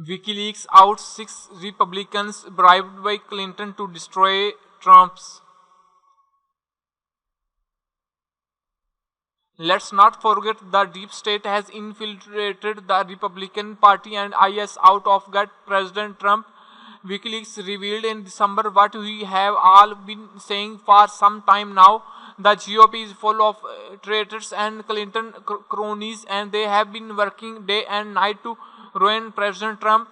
WikiLeaks outs 6 Republicans bribed by Clinton to destroy Trump's. Let's not forget the deep state has infiltrated the Republican Party and IS out of gut President Trump. WikiLeaks revealed in December what we have all been saying for some time now. The GOP is full of traitors and Clinton cronies, and they have been working day and night to ruin President Trump.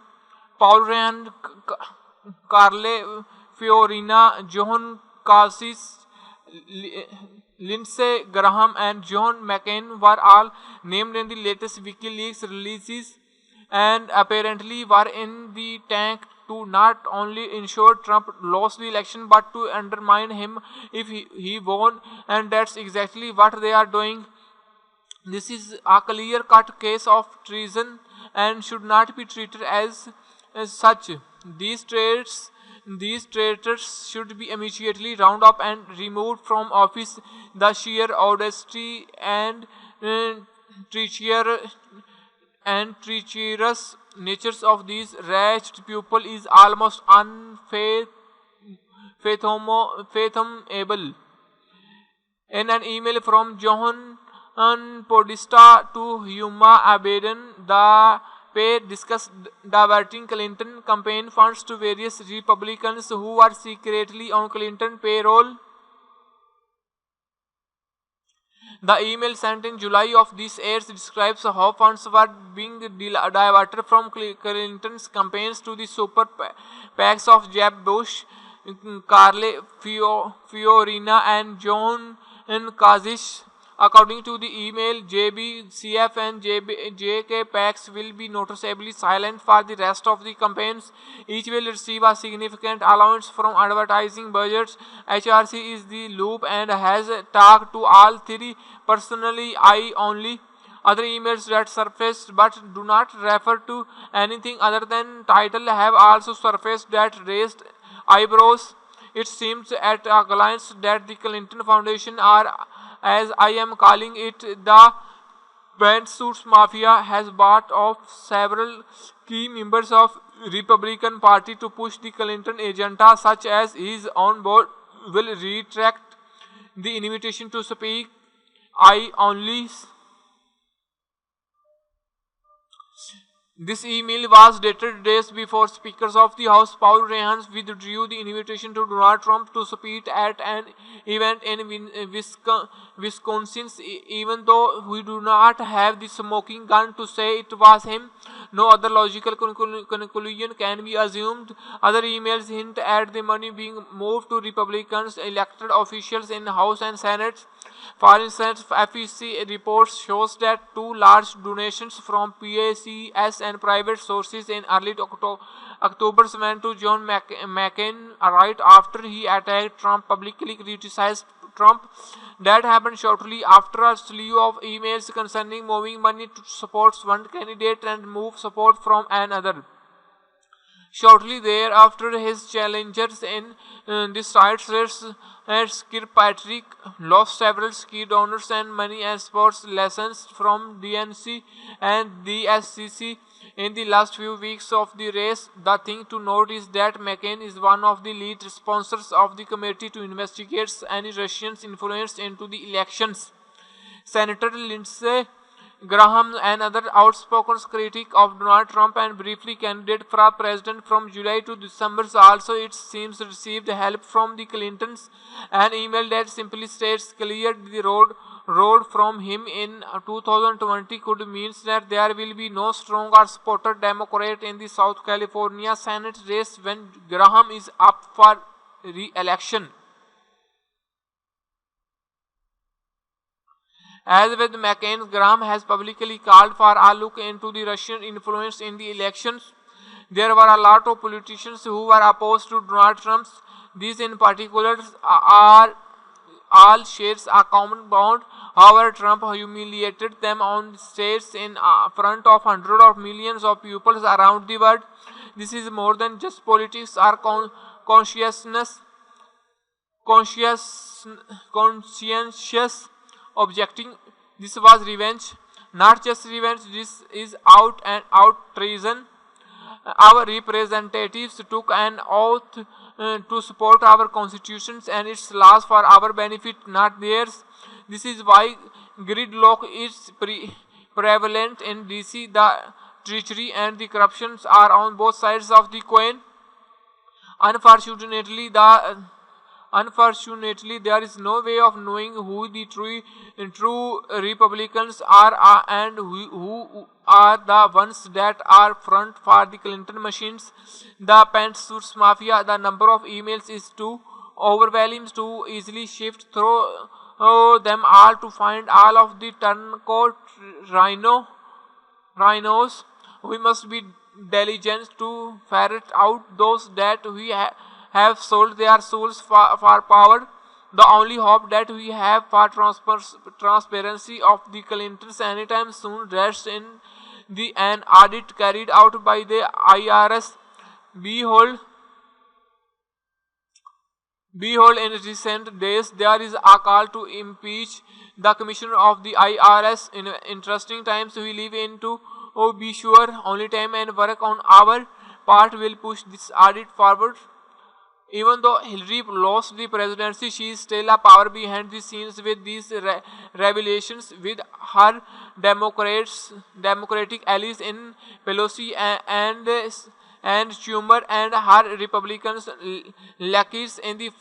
Paul Ryan, Carle Fiorina, John Cassis, Lindsey Graham and John McCain were all named in the latest WikiLeaks releases and apparently were in the tank to not only ensure Trump lost the election but to undermine him if he won, and that's exactly what they are doing. This is a clear-cut case of treason and should not be treated as such. These traitors should be immediately rounded up and removed from office. The sheer audacity and treacherous natures of these wretched people is almost unfathomable. In an email from John Podesta to Huma Abedin, the pair discussed diverting Clinton campaign funds to various Republicans who were secretly on Clinton payroll. The email sent in July of this year describes how funds were being diverted from Clinton's campaigns to the super PACs of Jeb Bush, Carle Fiorina and John Kasich. According to the email, JB, CF and JK PACs will be noticeably silent for the rest of the campaigns. Each will receive a significant allowance from advertising budgets. HRC is the loop and has talked to all three personally. I only other emails that surfaced but do not refer to anything other than title have also surfaced that raised eyebrows. It seems at a glance that the Clinton Foundation, or as I am calling it, the pantsuits mafia, has bought off several key members of Republican Party to push the Clinton agenda, such as his own board will retract the invitation to speak. I only. This email was dated days before Speaker of the House Paul Ryan withdrew the invitation to Donald Trump to speak at an event in Wisconsin. Even though we do not have the smoking gun to say it was him, no other logical conclusion can be assumed. Other emails hint at the money being moved to Republicans elected officials in House and Senate. For instance, FEC reports shows that two large donations from PACS and private sources in early October went to John McCain right after he attacked Trump, publicly criticized Trump. That happened shortly after a slew of emails concerning moving money to support one candidate and move support from another. Shortly thereafter, his challengers in this site Kirkpatrick lost several key donors and money and sports lessons from DNC and the SCC in the last few weeks of the race. The thing to note is that McCain is one of the lead sponsors of the committee to investigate any Russian influence into the elections. Senator Lindsey Graham, another outspoken critic of Donald Trump and briefly candidate for president from July to December, also it seems received help from the Clintons. An email that simply states cleared the road from him in 2020 could mean that there will be no strong or supporter Democrat in the South California Senate race when Graham is up for re-election. As with McCain, Graham has publicly called for a look into the Russian influence in the elections. There were a lot of politicians who were opposed to Donald Trump. These in particular are all shares a common bond. However, Trump humiliated them on stage in front of hundreds of millions of people around the world. This is more than just politics or conscientious objecting. This was revenge, not just revenge, this is out and out treason. Our representatives took an oath to support our constitutions and its laws for our benefit, not theirs. This is why gridlock is prevalent in DC. The treachery and the corruptions are on both sides of the coin. Unfortunately, there is no way of knowing who the true Republicans are and who are the ones that are front for the Clinton machines. The pantsuits mafia. The number of emails is too overwhelming to easily shift through them all to find all of the turncoat rhinos. We must be diligent to ferret out those that we have sold their souls for power. The only hope that we have for transparency of the Clintons anytime soon rests in an audit carried out by the IRS. Behold, in recent days, there is a call to impeach the commissioner of the IRS. In interesting times we live in to be sure only time and work on our part will push this audit forward. Even though Hillary lost the presidency, she is still a power behind the scenes with these revelations, with her Democratic allies in Pelosi and Schumer and her Republican lackeys in the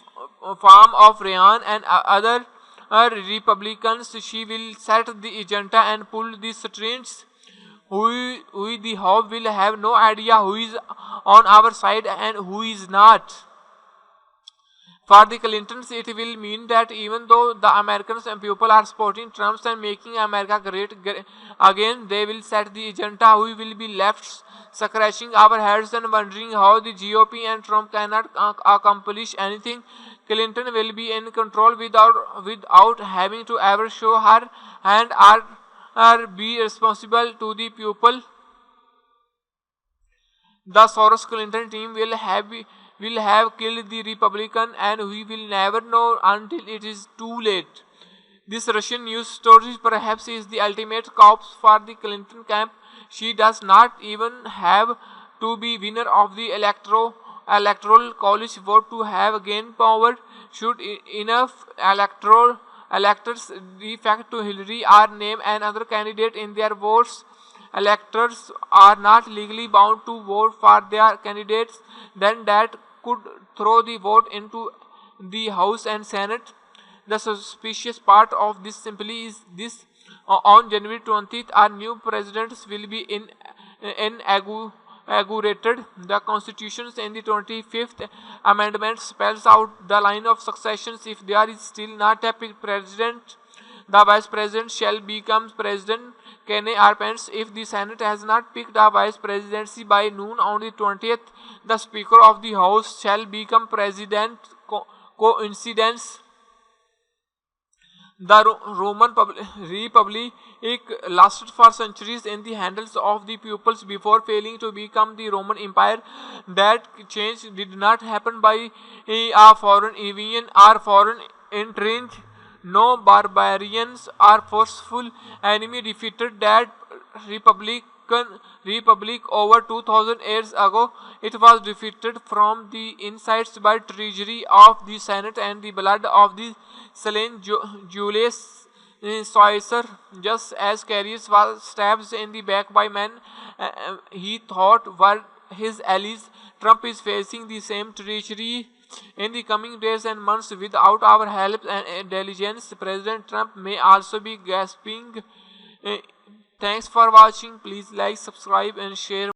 form of Ryan and other Republicans. She will set the agenda and pull the strings. We the hope will have no idea who is on our side and who is not. For the Clintons, it will mean that even though the Americans and people are supporting Trump and making America great again, they will set the agenda. We will be left scratching our heads and wondering how the GOP and Trump cannot accomplish anything. Clinton will be in control without having to ever show her hand or be responsible to the people. The Soros-Clinton team will have killed the Republican, and we will never know until it is too late. This Russian news story perhaps is the ultimate corpse for the Clinton camp. She does not even have to be winner of the electoral college vote to have gained power. Should enough electors defect to Hillary or name another candidate in their votes, electors are not legally bound to vote for their candidates. Then that could throw the vote into the House and Senate. The suspicious part of this simply is this: on January 20th, our new presidents will be inaugurated. The Constitution in the 25th Amendment spells out the line of successions. If there is still not a president, the vice president shall become president. Kenny or Pence. If the Senate has not picked a vice presidency by noon on the 20th, the Speaker of the House shall become president. Coincidence? The Roman Republic lasted for centuries in the hands of the peoples before failing to become the Roman Empire. That change did not happen by a foreign invasion or foreign entry. No barbarians or forceful enemy defeated that republic over 2000 years ago. It was defeated from the insides by treachery of the Senate and the blood of the slain Julius Caesar. Just as Carrius was stabbed in the back by men he thought were his allies, Trump is facing the same treachery. In the coming days and months, without our help and diligence, President Trump may also be gasping. Thanks for watching. Please like, subscribe and share.